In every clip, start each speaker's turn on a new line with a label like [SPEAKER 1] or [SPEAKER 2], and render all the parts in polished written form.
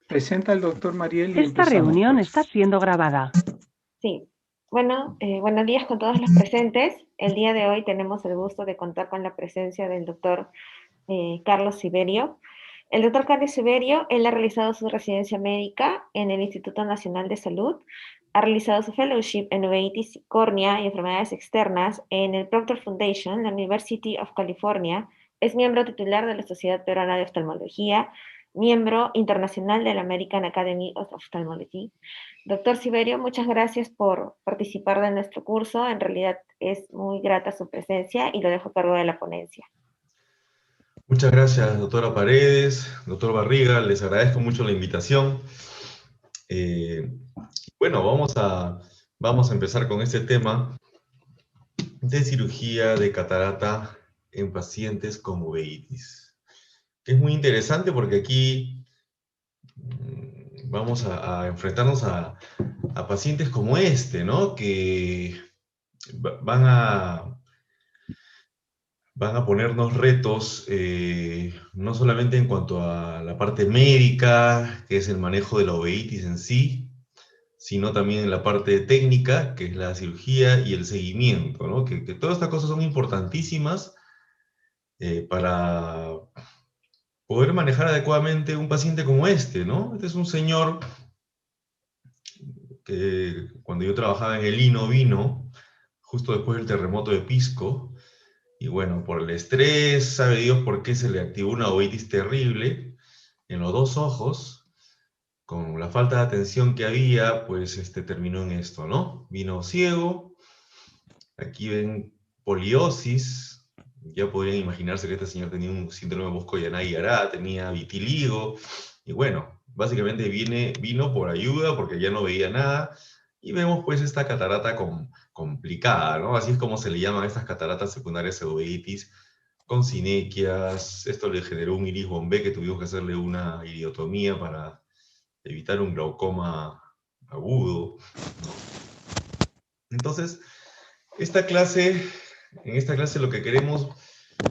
[SPEAKER 1] Presenta al doctor Mariel y
[SPEAKER 2] Esta
[SPEAKER 1] empezamos,
[SPEAKER 2] reunión está
[SPEAKER 1] pues.
[SPEAKER 2] siendo grabada.
[SPEAKER 3] Sí, bueno, buenos días con todos los presentes. El día de hoy tenemos el gusto de contar con la presencia del doctor Carlos Siberio. El doctor Carlos Siberio, él ha realizado su residencia médica en el Instituto Nacional de Salud, ha realizado su fellowship en uveitis, córnea y enfermedades externas en el Proctor Foundation, la University of California, es miembro titular de la Sociedad Peruana de Oftalmología, miembro internacional de la American Academy of Ophthalmology. Doctor Siberio, muchas gracias por participar de nuestro curso. En realidad es muy grata su presencia y lo dejo a cargo de la ponencia.
[SPEAKER 4] Muchas gracias, doctora Paredes, doctor Barriga, les agradezco mucho la invitación. Eh, bueno, vamos a empezar con este tema de cirugía de catarata en pacientes con uveitis, que es muy interesante porque aquí vamos a enfrentarnos a pacientes como este, ¿no? Que van a ponernos retos, no solamente en cuanto a la parte médica, que es el manejo de la uveitis en sí, sino también en la parte técnica, que es la cirugía y el seguimiento, ¿no? Que todas estas cosas son importantísimas para poder manejar adecuadamente un paciente como este, ¿no? Este es un señor que cuando yo trabajaba en el Lino vino, justo después del terremoto de Pisco, y bueno, por el estrés, sabe Dios por qué se le activó una uveitis terrible en los dos ojos, con la falta de atención que había, pues terminó en esto, ¿no? Vino ciego, aquí ven poliosis, ya podrían imaginarse que este señor tenía un síndrome de Bosco-Yanagi-Ará, tenía vitiligo, y bueno, básicamente vino por ayuda porque ya no veía nada, y vemos pues esta catarata complicada, ¿no? Así es como se le llaman estas cataratas secundarias de uveitis, con sinequias. Esto le generó un iris bombé que tuvimos que hacerle una iridotomía para evitar un glaucoma agudo, ¿no? Entonces, en esta clase lo que queremos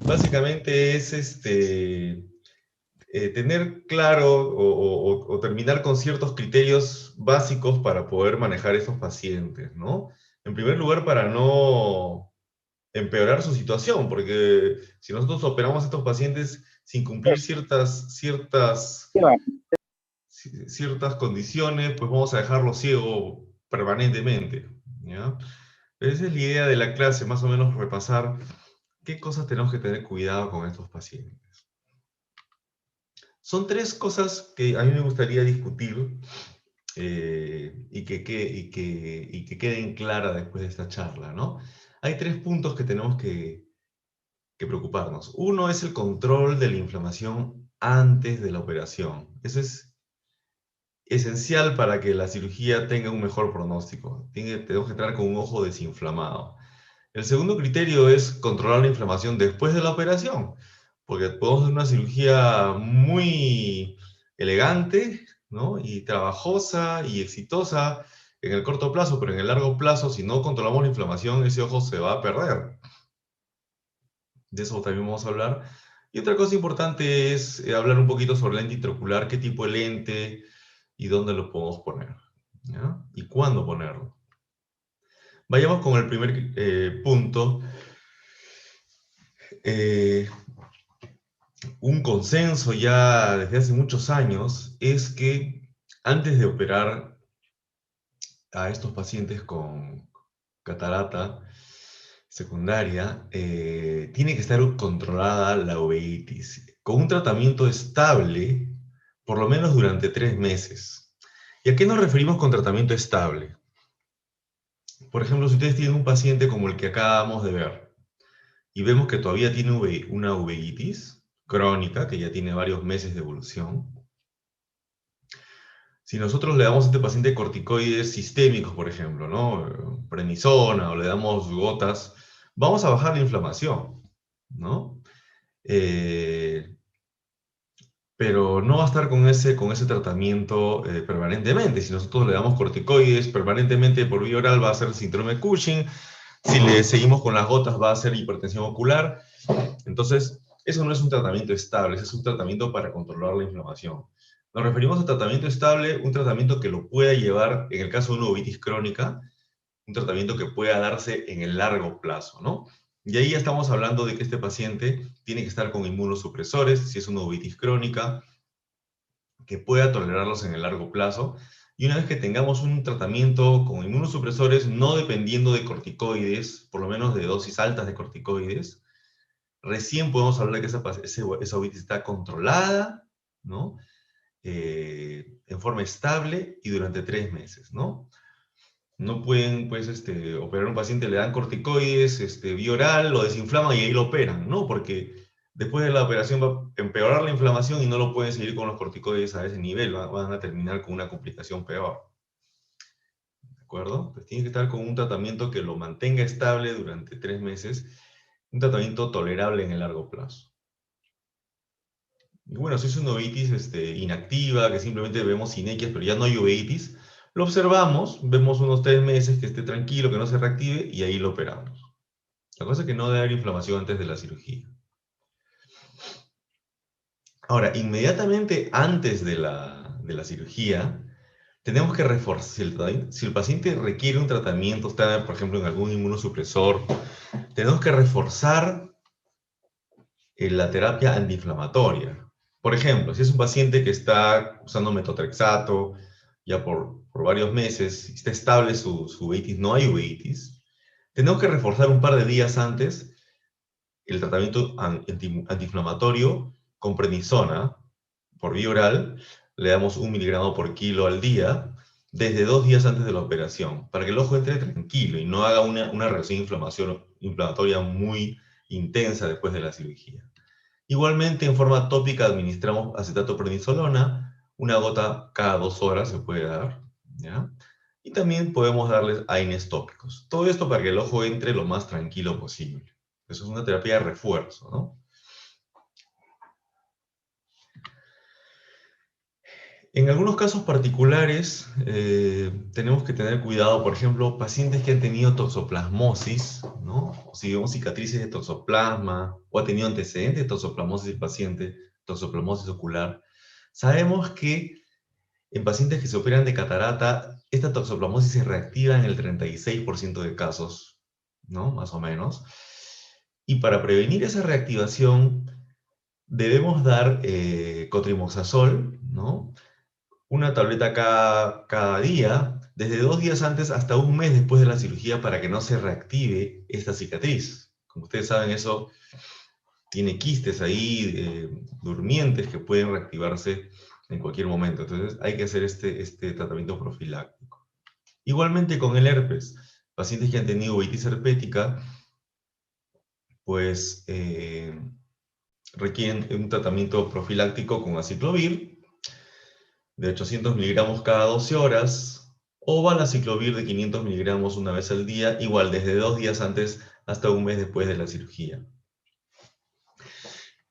[SPEAKER 4] básicamente es tener claro o terminar con ciertos criterios básicos para poder manejar estos pacientes, ¿no? En primer lugar, para no empeorar su situación, porque si nosotros operamos a estos pacientes sin cumplir ciertas condiciones, pues vamos a dejarlo ciego permanentemente, ¿ya? Esa es la idea de la clase, más o menos repasar qué cosas tenemos que tener cuidado con estos pacientes. Son tres cosas que a mí me gustaría discutir y que queden claras después de esta charla, ¿no? Hay tres puntos que tenemos que preocuparnos. Uno es el control de la inflamación antes de la operación. Eso es esencial para que la cirugía tenga un mejor pronóstico. Tenemos que entrar con un ojo desinflamado. El segundo criterio es controlar la inflamación después de la operación, porque podemos hacer una cirugía muy elegante, ¿no? Y trabajosa y exitosa en el corto plazo, pero en el largo plazo, si no controlamos la inflamación, ese ojo se va a perder. De eso también vamos a hablar. Y otra cosa importante es hablar un poquito sobre lente intraocular, qué tipo de lente y dónde lo podemos poner, ¿ya? Y cuándo ponerlo. Vayamos con el primer punto. Eh, un consenso ya desde hace muchos años es que antes de operar a estos pacientes con catarata secundaria, tiene que estar controlada la uveitis con un tratamiento estable, por lo menos durante 3 meses. ¿Y a qué nos referimos con tratamiento estable? Por ejemplo, si ustedes tienen un paciente como el que acabamos de ver, y vemos que todavía tiene una uveitis crónica, que ya tiene varios meses de evolución, si nosotros le damos a este paciente corticoides sistémicos, por ejemplo, ¿no? Prednisona, o le damos gotas, vamos a bajar la inflamación, ¿no? Eh, pero no va a estar con ese tratamiento permanentemente. Si nosotros le damos corticoides permanentemente por vía oral, va a ser síndrome de Cushing. Si le seguimos con las gotas, va a ser hipertensión ocular. Entonces, eso no es un tratamiento estable, ese es un tratamiento para controlar la inflamación. Nos referimos a tratamiento estable, un tratamiento que lo pueda llevar, en el caso de una uveitis crónica, un tratamiento que pueda darse en el largo plazo, ¿no? Y ahí ya estamos hablando de que este paciente tiene que estar con inmunosupresores, si es una uveitis crónica, que pueda tolerarlos en el largo plazo. Y una vez que tengamos un tratamiento con inmunosupresores, no dependiendo de corticoides, por lo menos de dosis altas de corticoides, recién podemos hablar de que esa uveitis está controlada, ¿no? En forma estable y durante 3 meses, ¿no? No pueden, pues, operar a un paciente, le dan corticoides, vía oral, lo desinflaman y ahí lo operan, ¿no? Porque después de la operación va a empeorar la inflamación y no lo pueden seguir con los corticoides a ese nivel, van a terminar con una complicación peor, ¿de acuerdo? Pues tiene que estar con un tratamiento que lo mantenga estable durante 3 meses, un tratamiento tolerable en el largo plazo. Y bueno, si es una uveitis inactiva, que simplemente vemos sinequias, pero ya no hay uveitis, lo observamos, vemos unos 3 meses que esté tranquilo, que no se reactive, y ahí lo operamos. La cosa es que no debe haber inflamación antes de la cirugía. Ahora, inmediatamente antes de la cirugía, tenemos que reforzar, si el paciente requiere un tratamiento, está, por ejemplo, en algún inmunosupresor, tenemos que reforzar la terapia antiinflamatoria. Por ejemplo, si es un paciente que está usando metotrexato ya por varios meses, está estable su uveitis, no hay uveitis, tenemos que reforzar un par de días antes el tratamiento antiinflamatorio con prednisona por vía oral, le damos 1 miligramo por kilo al día, desde 2 días antes de la operación, para que el ojo entre tranquilo y no haga una reacción inflamatoria muy intensa después de la cirugía. Igualmente, en forma tópica administramos acetato prednisolona, una gota cada 2 horas se puede dar, ¿ya? Y también podemos darles AINES tópicos. Todo esto para que el ojo entre lo más tranquilo posible. Eso es una terapia de refuerzo, ¿no? En algunos casos particulares, tenemos que tener cuidado, por ejemplo, pacientes que han tenido toxoplasmosis, ¿no? O si vemos cicatrices de toxoplasma, o ha tenido antecedentes de toxoplasmosis el paciente, toxoplasmosis ocular. Sabemos que en pacientes que se operan de catarata, esta toxoplasmosis se reactiva en el 36% de casos, ¿no? Más o menos. Y para prevenir esa reactivación, debemos dar cotrimoxazol, ¿no? Una tableta cada día, desde 2 días antes hasta 1 mes después de la cirugía para que no se reactive esta cicatriz. Como ustedes saben, eso tiene quistes ahí durmientes que pueden reactivarse en cualquier momento. Entonces hay que hacer este tratamiento profiláctico. Igualmente con el herpes, pacientes que han tenido uveitis herpética, pues requieren un tratamiento profiláctico con aciclovir de 800 miligramos cada 12 horas, o valaciclovir de 500 miligramos una vez al día, igual desde 2 días antes hasta 1 mes después de la cirugía.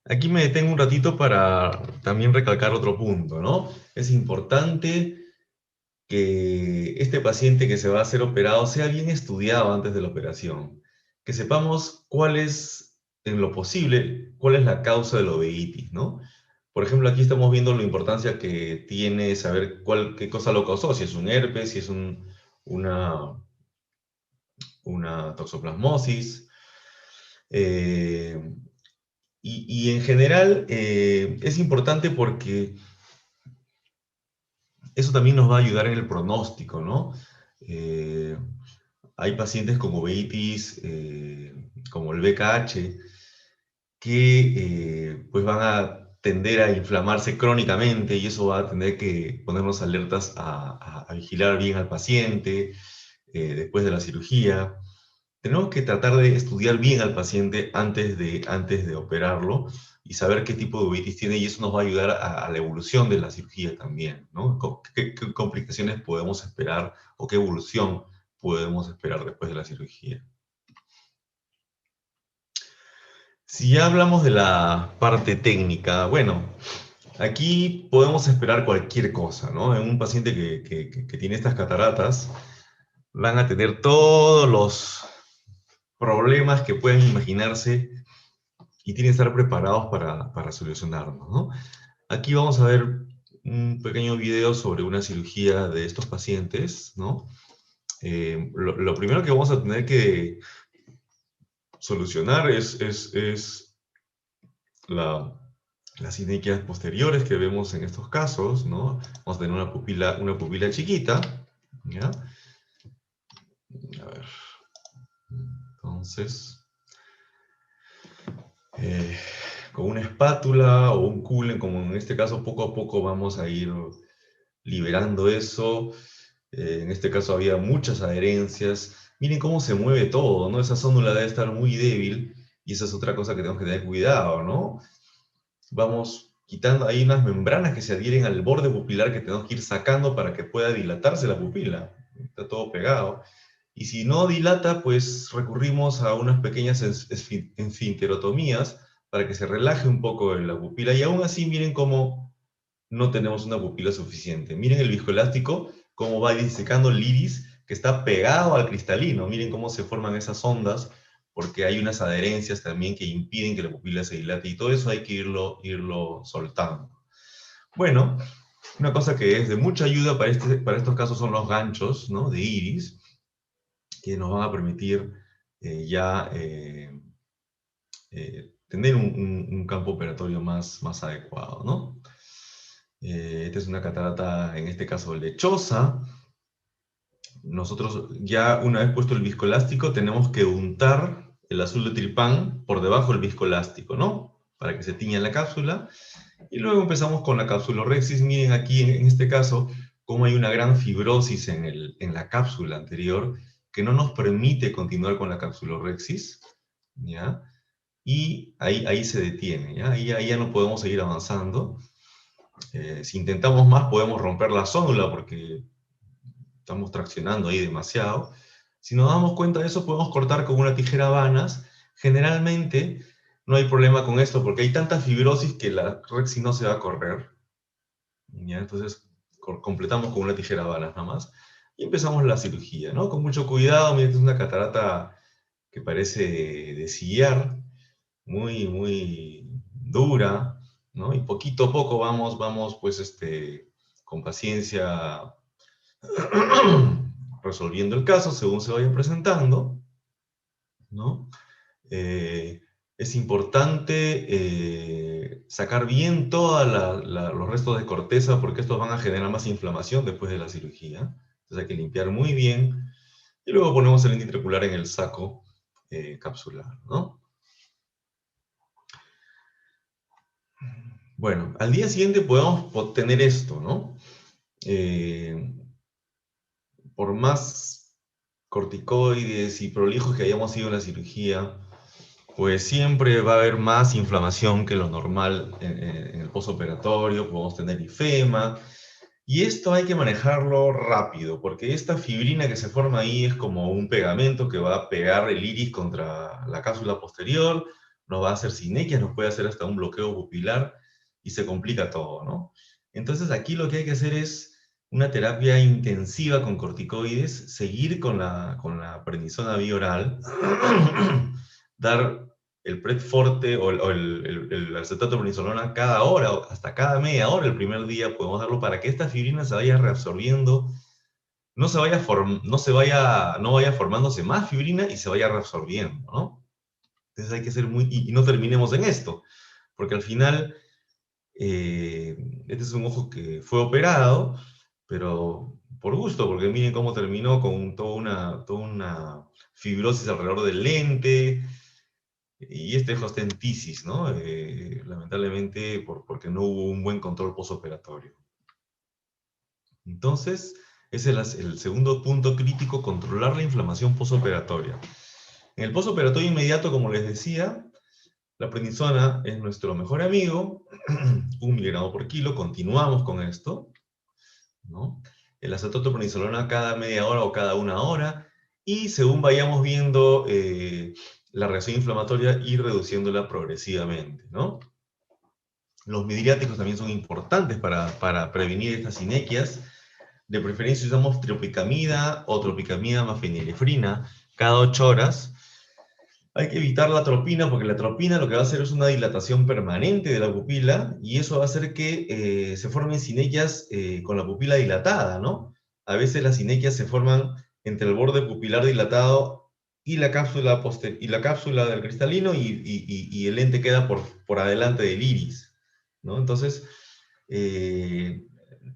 [SPEAKER 4] Aquí me detengo un ratito para también recalcar otro punto, ¿no? Es importante que este paciente que se va a hacer operado sea bien estudiado antes de la operación, que sepamos cuál es, en lo posible, cuál es la causa de la uveitis, ¿no? Por ejemplo, aquí estamos viendo la importancia que tiene saber qué cosa lo causó, si es un herpes, si es una toxoplasmosis. Y en general es importante porque eso también nos va a ayudar en el pronóstico, ¿no? Hay pacientes con uveitis, como el BKH, que pues van a tender a inflamarse crónicamente y eso va a tener que ponernos alertas a vigilar bien al paciente después de la cirugía. Tenemos que tratar de estudiar bien al paciente antes de operarlo y saber qué tipo de uveitis tiene y eso nos va a ayudar a la evolución de la cirugía también, ¿no? ¿Qué complicaciones podemos esperar o qué evolución podemos esperar después de la cirugía? Si ya hablamos de la parte técnica, bueno, aquí podemos esperar cualquier cosa, ¿no? En un paciente que tiene estas cataratas, van a tener todos los problemas que pueden imaginarse y tienen que estar preparados para solucionarlos, ¿no? Aquí vamos a ver un pequeño video sobre una cirugía de estos pacientes, ¿no? Lo primero que vamos a tener que solucionar es las sinequias posteriores que vemos en estos casos, ¿no? Vamos a tener una pupila chiquita, ¿ya? A ver. Entonces, con una espátula o un culen, como en este caso, poco a poco vamos a ir liberando eso. En este caso había muchas adherencias. Miren cómo se mueve todo, ¿no? Esa zónula debe estar muy débil y esa es otra cosa que tenemos que tener cuidado, ¿no? Vamos quitando ahí unas membranas que se adhieren al borde pupilar que tenemos que ir sacando para que pueda dilatarse la pupila. Está todo pegado. Y si no dilata, pues recurrimos a unas pequeñas esfinterotomías para que se relaje un poco la pupila. Y aún así, miren cómo no tenemos una pupila suficiente. Miren el viscoelástico, cómo va disecando el iris, que está pegado al cristalino. Miren cómo se forman esas ondas, porque hay unas adherencias también que impiden que la pupila se dilate. Y todo eso hay que irlo soltando. Bueno, una cosa que es de mucha ayuda para estos casos son los ganchos, ¿no?, de iris, que nos van a permitir tener un campo operatorio más adecuado, ¿no? Esta es una catarata, en este caso, lechosa. Nosotros ya una vez puesto el viscoelástico tenemos que untar el azul de tripán por debajo del viscoelástico, ¿no? Para que se tiña la cápsula. Y luego empezamos con la capsulorhexis. Miren aquí, en este caso, cómo hay una gran fibrosis en la cápsula anterior que no nos permite continuar con la capsulorhexis, ¿ya? Y ahí se detiene, ¿ya? Ahí ya no podemos seguir avanzando. Si intentamos más, podemos romper la zónula porque estamos traccionando ahí demasiado. Si nos damos cuenta de eso, podemos cortar con una tijera vanas. Generalmente no hay problema con esto porque hay tanta fibrosis que la rexis no se va a correr, ¿ya? Entonces completamos con una tijera vanas nada más y empezamos la cirugía, ¿no? Con mucho cuidado. Miren, es una catarata que parece de sillar, muy dura, ¿no? Y poquito a poco vamos pues, con paciencia resolviendo el caso según se vaya presentando, ¿no? Es importante sacar bien todos los restos de corteza porque estos van a generar más inflamación después de la cirugía. Entonces hay que limpiar muy bien y luego ponemos el intraocular en el saco capsular, ¿no? Bueno, al día siguiente podemos tener esto, ¿no? Por más corticoides y prolijos que hayamos sido en la cirugía, pues siempre va a haber más inflamación que lo normal en el postoperatorio, podemos tener ifema, y esto hay que manejarlo rápido, porque esta fibrina que se forma ahí es como un pegamento que va a pegar el iris contra la cápsula posterior, nos va a hacer sinequias, nos puede hacer hasta un bloqueo pupilar, y se complica todo, ¿no? Entonces aquí lo que hay que hacer es una terapia intensiva con corticoides, seguir con la prednisona bioral, dar el Predforte o el acetato de prednisolona cada hora, o hasta cada media hora el primer día podemos darlo para que esta fibrina se vaya reabsorbiendo, no vaya formándose más fibrina y se vaya reabsorbiendo, ¿no? Entonces hay que ser y no terminemos en esto, porque al final este es un ojo que fue operado, pero por gusto, porque miren cómo terminó con toda una fibrosis alrededor del lente, y este ojo está en tisis, ¿no? Lamentablemente porque no hubo un buen control postoperatorio. Entonces, ese es el segundo punto crítico, controlar la inflamación postoperatoria. En el postoperatorio inmediato, como les decía, la prednisona es nuestro mejor amigo, 1 miligramo por kilo, continuamos con esto, ¿no? El acetato de prednisolona cada media hora o cada 1 hora, y según vayamos viendo la reacción inflamatoria, ir reduciéndola progresivamente, ¿no? Los midriáticos también son importantes para prevenir estas sinequias. De preferencia usamos tropicamida o tropicamida más fenilefrina cada 8 horas. Hay que evitar la atropina porque la atropina lo que va a hacer es una dilatación permanente de la pupila y eso va a hacer que se formen sinequias con la pupila dilatada, ¿no? A veces las sinequias se forman entre el borde pupilar dilatado y la cápsula, y la cápsula del cristalino y el lente queda por adelante del iris, ¿no? Entonces,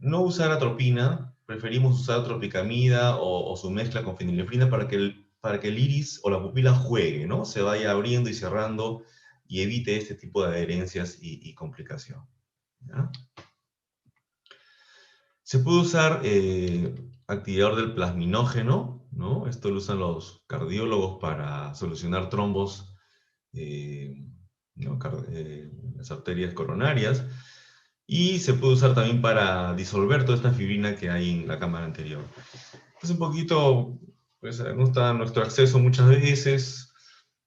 [SPEAKER 4] no usar atropina, preferimos usar tropicamida o su mezcla con fenilefrina para que el iris o la pupila juegue, ¿no? Se vaya abriendo y cerrando y evite este tipo de adherencias y complicación, ¿ya? Se puede usar activador del plasminógeno, ¿no? Esto lo usan los cardiólogos para solucionar trombos eh, ¿no? Las arterias coronarias. Y se puede usar también para disolver toda esta fibrina que hay en la cámara anterior. Es un poquito, pues no está a nuestro acceso muchas veces,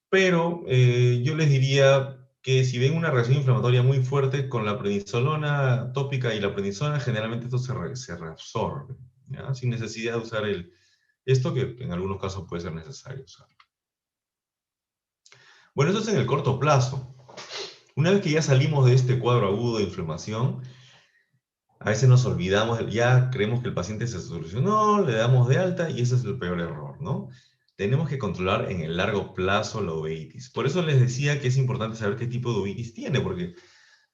[SPEAKER 4] pero yo les diría que si ven una reacción inflamatoria muy fuerte con la prednisolona tópica y la prednisona, generalmente esto se reabsorbe, ¿ya? Sin necesidad de usar esto que en algunos casos puede ser necesario usar. Bueno, eso es en el corto plazo. Una vez que ya salimos de este cuadro agudo de inflamación, a veces nos olvidamos, ya creemos que el paciente se solucionó, le damos de alta y ese es el peor error, ¿no? Tenemos que controlar en el largo plazo la uveitis. Por eso les decía que es importante saber qué tipo de uveitis tiene, porque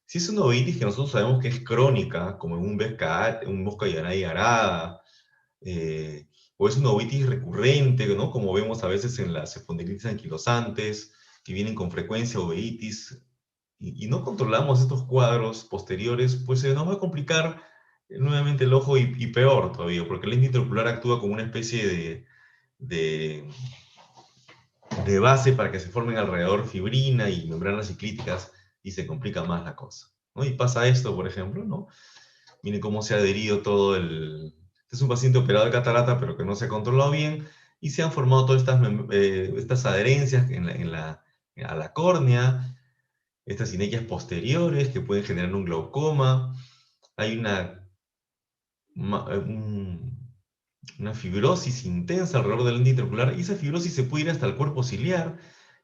[SPEAKER 4] si es una uveitis que nosotros sabemos que es crónica, como en un Bosca-Yaray arada, eh, o es una uveitis recurrente, ¿no? Como vemos a veces en las espondilitis anquilosantes, que vienen con frecuencia uveitis, y no controlamos estos cuadros posteriores, pues se nos va a complicar nuevamente el ojo y peor todavía, porque el lente intraocular actúa como una especie de, de base para que se formen alrededor fibrina y membranas ciclíticas y se complica más la cosa, ¿no? Y pasa esto, por ejemplo, ¿no? Miren cómo se ha adherido todo el... Este es un paciente operado de catarata, pero que no se ha controlado bien, y se han formado todas estas adherencias a la córnea, estas sinequias posteriores que pueden generar un glaucoma. Hay una fibrosis intensa alrededor del lente intraocular y esa fibrosis se puede ir hasta el cuerpo ciliar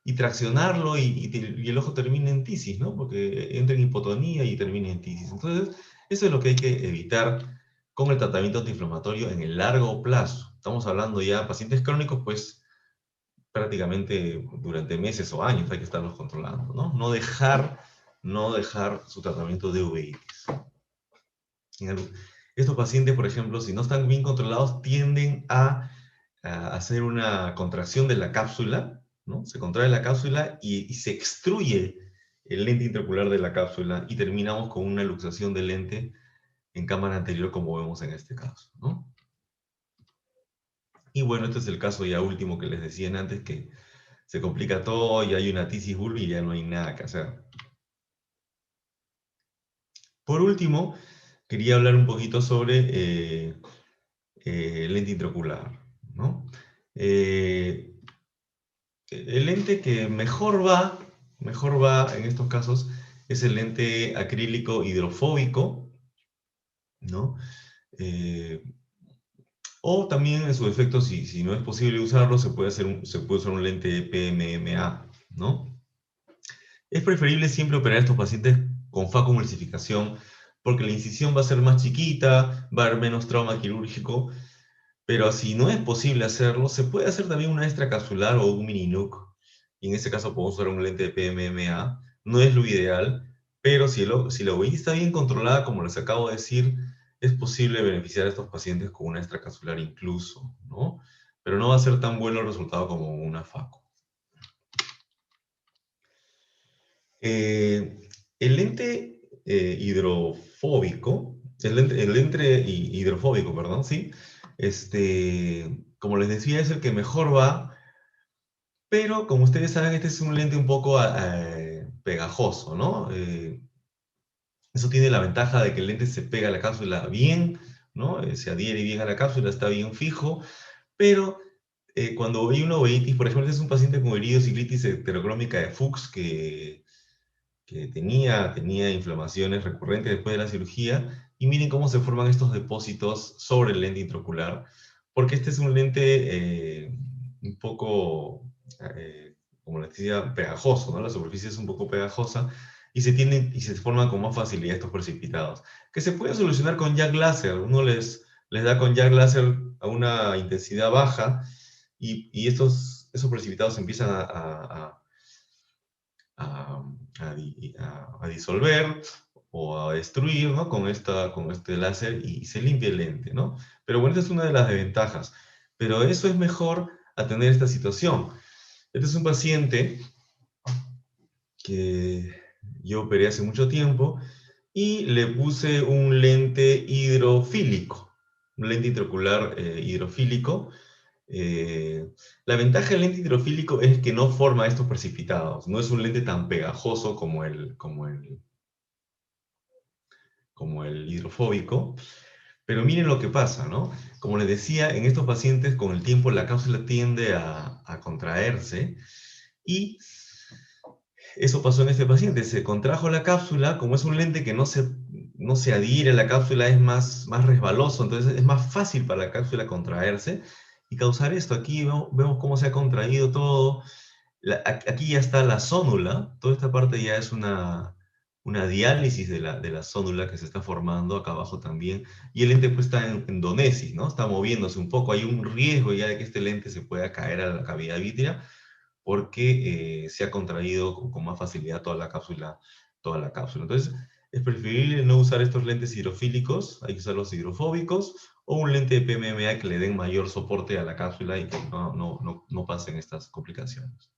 [SPEAKER 4] y traccionarlo y el ojo termina en tisis, ¿no? Porque entra en hipotonía y termina en tisis. Entonces, eso es lo que hay que evitar con el tratamiento antiinflamatorio en el largo plazo. Estamos hablando ya de pacientes crónicos, pues prácticamente durante meses o años hay que estarlos controlando, ¿no? No dejar su tratamiento de uveitis. Estos pacientes, por ejemplo, si no están bien controlados, tienden a hacer una contracción de la cápsula, ¿no? Se contrae la cápsula y se extruye el lente intraocular de la cápsula y terminamos con una luxación del lente en cámara anterior, como vemos en este caso, ¿no? Y bueno, este es el caso ya último que les decían antes, que se complica todo y hay una tisis bulbi y ya no hay nada que hacer. Por último, quería hablar un poquito sobre lente intraocular, ¿no? El lente que mejor va en estos casos es el lente acrílico hidrofóbico, ¿no? Eh, o también en su defecto, si no es posible usarlo, se puede usar un lente PMMA, ¿no? Es preferible siempre operar a estos pacientes con facomulsificación porque la incisión va a ser más chiquita, va a haber menos trauma quirúrgico, pero si no es posible hacerlo, se puede hacer también una extracapsular o un mini nuc, y en este caso podemos usar un lente de PMMA. No es lo ideal, pero si la uveitis está bien controlada, como les acabo de decir, es posible beneficiar a estos pacientes con una extracapsular incluso, ¿no? Pero no va a ser tan bueno el resultado como una faco. El lente hidrofóbico, el lente hidrofóbico, perdón, sí, como les decía, es el que mejor va, pero como ustedes saben, este es un lente un poco pegajoso, ¿no? Eso tiene la ventaja de que el lente se pega a la cápsula bien, ¿no? Se adhiere bien a la cápsula, está bien fijo, pero cuando hay una uveitis, por ejemplo, este es un paciente con iridociclitis heterocrómica de Fuchs que tenía inflamaciones recurrentes después de la cirugía, y miren cómo se forman estos depósitos sobre el lente intraocular, porque este es un lente un poco como les decía, pegajoso, ¿no? La superficie es un poco pegajosa y y se forman con más facilidad estos precipitados, que se pueden solucionar con jack láser. Uno les da con jack láser a una intensidad baja y esos precipitados empiezan a, a disolver o a destruir, ¿no? Con este láser y se limpia el lente, ¿no? Pero bueno, esta es una de las desventajas. Pero eso es mejor atender esta situación. Este es un paciente que yo operé hace mucho tiempo y le puse un lente hidrofílico, un lente intraocular hidrofílico. Eh, la ventaja del lente hidrofílico es que no forma estos precipitados, no es un lente tan pegajoso como el hidrofóbico, pero miren lo que pasa, ¿no? Como les decía, en estos pacientes con el tiempo la cápsula tiende a contraerse y eso pasó en este paciente, se contrajo la cápsula, como es un lente que no se adhiere a la cápsula, es más resbaloso, entonces es más fácil para la cápsula contraerse y causar esto. Aquí vemos cómo se ha contraído todo. Aquí ya está la zónula, toda esta parte ya es una diálisis de la zónula que se está formando acá abajo también, y el lente pues está en donesis, ¿no? Está moviéndose un poco, hay un riesgo ya de que este lente se pueda caer a la cavidad vítrea, porque se ha contraído con más facilidad toda la cápsula. Entonces, es preferible no usar estos lentes hidrofílicos, hay que usar los hidrofóbicos, o un lente de PMMA que le den mayor soporte a la cápsula y que no pasen estas complicaciones.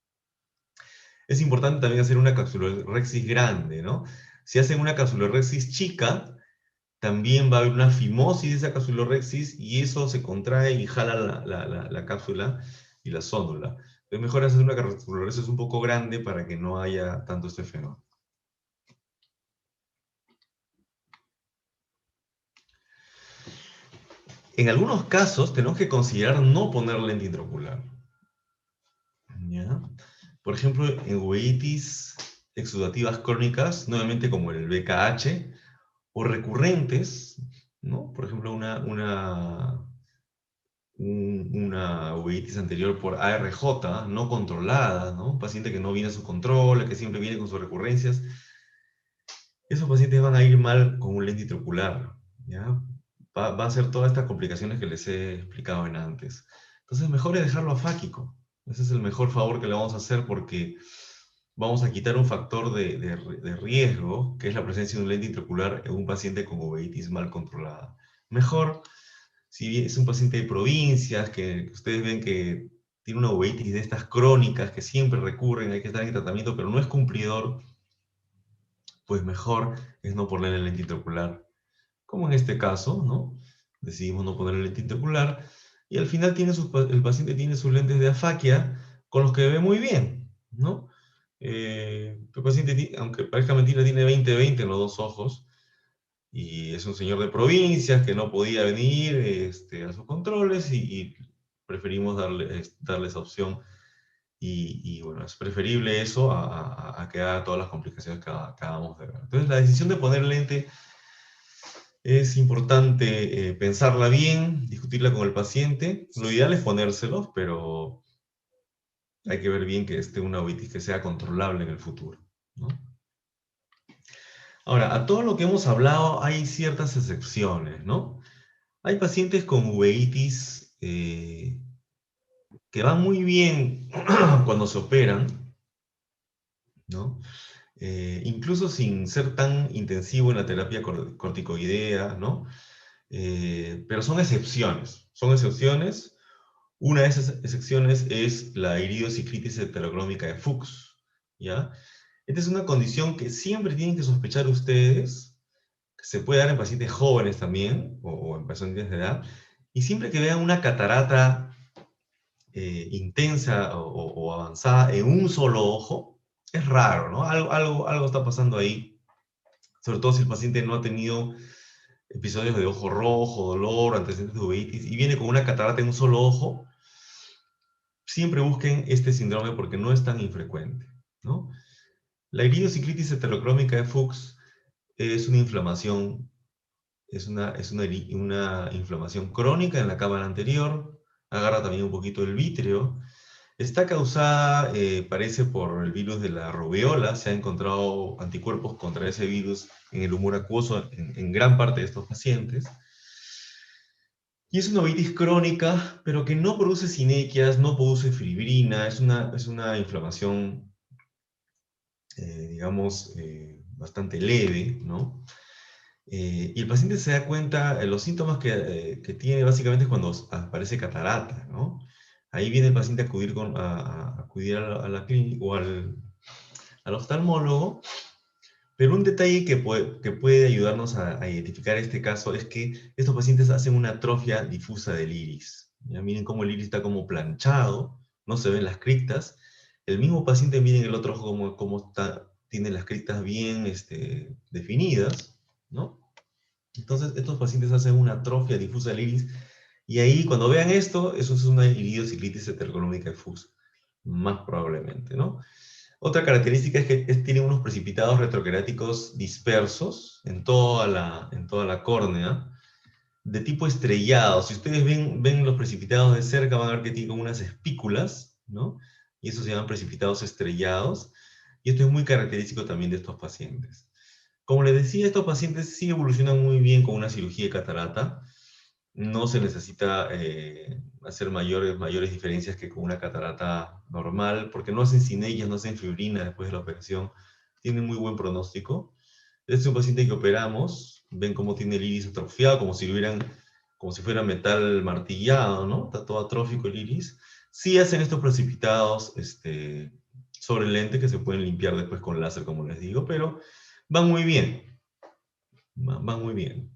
[SPEAKER 4] Es importante también hacer una capsulorhexis grande, ¿no? Si hacen una capsulorhexis chica, también va a haber una fimosis de esa capsulorhexis y eso se contrae y jala la cápsula y la zónula. Es mejor hacer una capsulorhexis un poco grande para que no haya tanto este fenómeno. En algunos casos tenemos que considerar no poner lente intraocular. ¿Ya? Por ejemplo, en uveitis exudativas crónicas, nuevamente como el BKH, o recurrentes, ¿no? Por ejemplo, una uveitis anterior por ARJ no controlada, ¿no? Un paciente que no viene a su control, que siempre viene con sus recurrencias. Esos pacientes van a ir mal con un lente intraocular, ¿ya? Va a ser todas estas complicaciones que les he explicado en antes. Entonces, mejor es dejarlo afáquico. Ese es el mejor favor que le vamos a hacer porque vamos a quitar un factor de riesgo, que es la presencia de un lente intraocular en un paciente con uveitis mal controlada. Mejor, si es un paciente de provincias, que ustedes ven que tiene una uveitis de estas crónicas que siempre recurren, hay que estar en tratamiento, pero no es cumplidor, pues mejor es no ponerle lente intraocular. Como en este caso, ¿no? Decidimos no ponerle lente intraocular y al final el paciente tiene sus lentes de afaquia con los que ve muy bien, ¿no? El paciente, aunque parezca mentira, tiene 20/20 en los dos ojos y es un señor de provincias que no podía venir a sus controles y preferimos darle esa opción y bueno, es preferible eso a que haga todas las complicaciones que acabamos de ver. Entonces la decisión de poner lente es importante pensarla bien, discutirla con el paciente. Lo ideal es ponérselos, pero hay que ver bien que esté una uveitis que sea controlable en el futuro, ¿no? Ahora, a todo lo que hemos hablado hay ciertas excepciones, ¿no? Hay pacientes con uveitis que van muy bien cuando se operan, ¿no? Incluso sin ser tan intensivo en la terapia corticoidea, ¿no? Pero son excepciones, son excepciones. Una de esas excepciones es la iridociclitis heterocrómica de Fuchs, ¿ya? Esta es una condición que siempre tienen que sospechar ustedes, que se puede dar en pacientes jóvenes también, o en pacientes de edad, y siempre que vean una catarata intensa o avanzada en un solo ojo, es raro, ¿no? Algo está pasando ahí, sobre todo si el paciente no ha tenido episodios de ojo rojo, dolor, antecedentes de uveitis, y viene con una catarata en un solo ojo. Siempre busquen este síndrome porque no es tan infrecuente, ¿no? La iridociclitis heterocrómica de Fuchs es una inflamación, una inflamación crónica en la cámara anterior, agarra también un poquito el vítreo, Está causada, parece, por el virus de la rubiola. Se han encontrado anticuerpos contra ese virus en el humor acuoso en gran parte de estos pacientes. Y es una ovitis crónica, pero que no produce sinequias, no produce fibrina, es una inflamación, digamos, bastante leve, ¿no? Y el paciente se da cuenta, los síntomas que tiene básicamente es cuando aparece catarata, ¿no? Ahí viene el paciente a acudir, acudir a la clínica o al oftalmólogo, pero un detalle que puede ayudarnos a identificar este caso es que estos pacientes hacen una atrofia difusa del iris. Ya miren cómo el iris está como planchado, no se ven las criptas. El mismo paciente, miren el otro ojo cómo está, tiene las criptas bien definidas, ¿no? Entonces, estos pacientes hacen una atrofia difusa del iris, y ahí, cuando vean esto, eso es una iridociclitis heterocromónica difusa, más probablemente, ¿no? Otra característica es que tiene unos precipitados retroqueráticos dispersos en toda la córnea, de tipo estrellado. Si ustedes ven los precipitados de cerca, van a ver que tienen como unas espículas, ¿no? Y eso se llaman precipitados estrellados, y esto es muy característico también de estos pacientes. Como les decía, estos pacientes sí evolucionan muy bien con una cirugía de catarata. No se necesita hacer mayores diferencias que con una catarata normal, porque no hacen sinequias, no hacen fibrina después de la operación. Tienen muy buen pronóstico. Este es un paciente que operamos. Ven cómo tiene el iris atrofiado, como si fuera metal martillado, ¿no? Está todo atrófico el iris. Sí hacen estos precipitados sobre el lente que se pueden limpiar después con láser, como les digo, pero van muy bien. Van muy bien.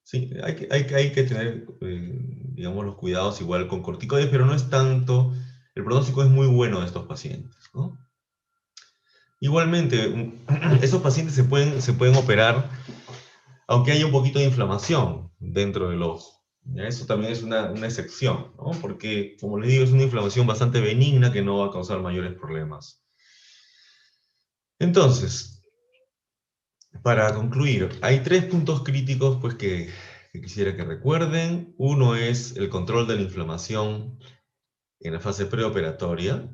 [SPEAKER 4] Sí, hay que tener, digamos, los cuidados igual con corticoides, pero no es tanto, el pronóstico es muy bueno de estos pacientes, ¿no? Igualmente, esos pacientes se pueden operar aunque haya un poquito de inflamación dentro del ojo. ¿Ya? Eso también es una excepción, ¿no? Porque, como les digo, es una inflamación bastante benigna que no va a causar mayores problemas. Entonces, para concluir, hay tres puntos críticos pues, que quisiera que recuerden. Uno es el control de la inflamación en la fase preoperatoria,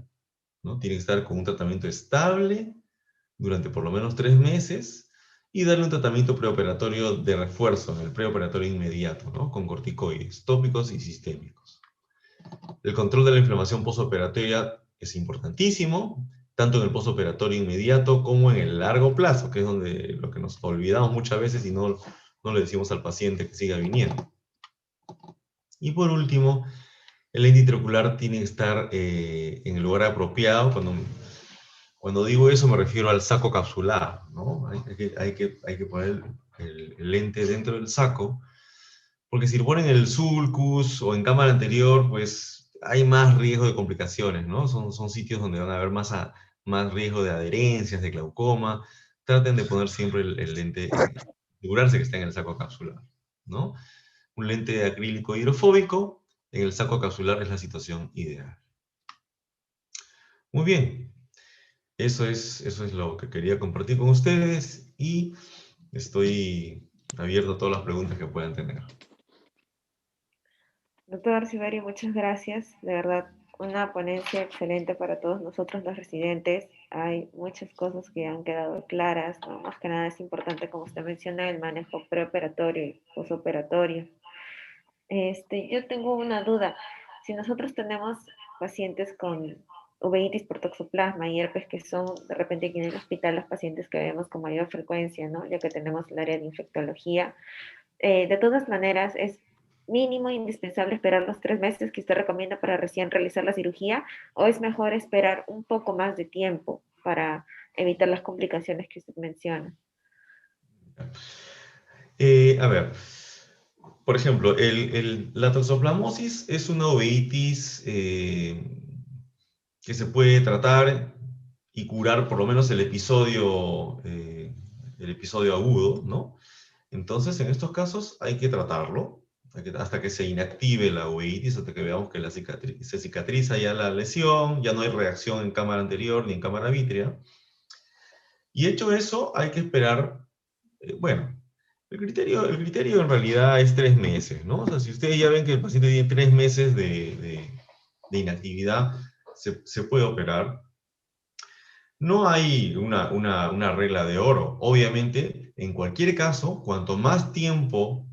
[SPEAKER 4] ¿no? Tiene que estar con un tratamiento estable durante por lo menos 3 meses, y darle un tratamiento preoperatorio de refuerzo en el preoperatorio inmediato, ¿no? Con corticoides tópicos y sistémicos. El control de la inflamación postoperatoria es importantísimo, tanto en el postoperatorio inmediato como en el largo plazo, que es donde lo que nos olvidamos muchas veces y no le decimos al paciente que siga viniendo. Y por último, el lente intraocular tiene que estar en el lugar apropiado. Cuando digo eso me refiero al saco capsular, ¿no? Hay que poner el lente dentro del saco, porque si lo ponen en el sulcus o en cámara anterior, pues hay más riesgo de complicaciones, ¿no? Son sitios donde van a haber más riesgo de adherencias, de glaucoma. Traten de poner siempre el lente, asegurarse que está en el saco capsular, ¿no? Un lente acrílico hidrofóbico en el saco capsular es la situación ideal. Muy bien, eso es lo que quería compartir con ustedes, y estoy abierto a todas las preguntas que puedan tener.
[SPEAKER 3] Doctor Siberio, muchas gracias. De verdad, una ponencia excelente para todos nosotros los residentes. Hay muchas cosas que han quedado claras, ¿no? Más que nada es importante, como usted menciona, el manejo preoperatorio y posoperatorio. Yo tengo una duda. Si nosotros tenemos pacientes con uveitis por toxoplasma y herpes, que son de repente aquí en el hospital los pacientes que vemos con mayor frecuencia, ¿no? Ya que tenemos el área de infectología, de todas maneras, es mínimo indispensable esperar los 3 meses que usted recomienda para recién realizar la cirugía, o es mejor esperar un poco más de tiempo para evitar las complicaciones que usted menciona.
[SPEAKER 4] A ver, por ejemplo, la toxoplasmosis es una uveitis que se puede tratar y curar por lo menos el episodio agudo, ¿no? Entonces, en estos casos hay que tratarlo hasta que se inactive la uveitis, hasta que veamos que se cicatriza ya la lesión, ya no hay reacción en cámara anterior ni en cámara vítrea. Y hecho eso, hay que esperar, bueno, el criterio en realidad es 3 meses, ¿no? O sea, si ustedes ya ven que el paciente tiene 3 meses de inactividad, se puede operar. No hay una regla de oro. Obviamente, en cualquier caso, cuanto más tiempo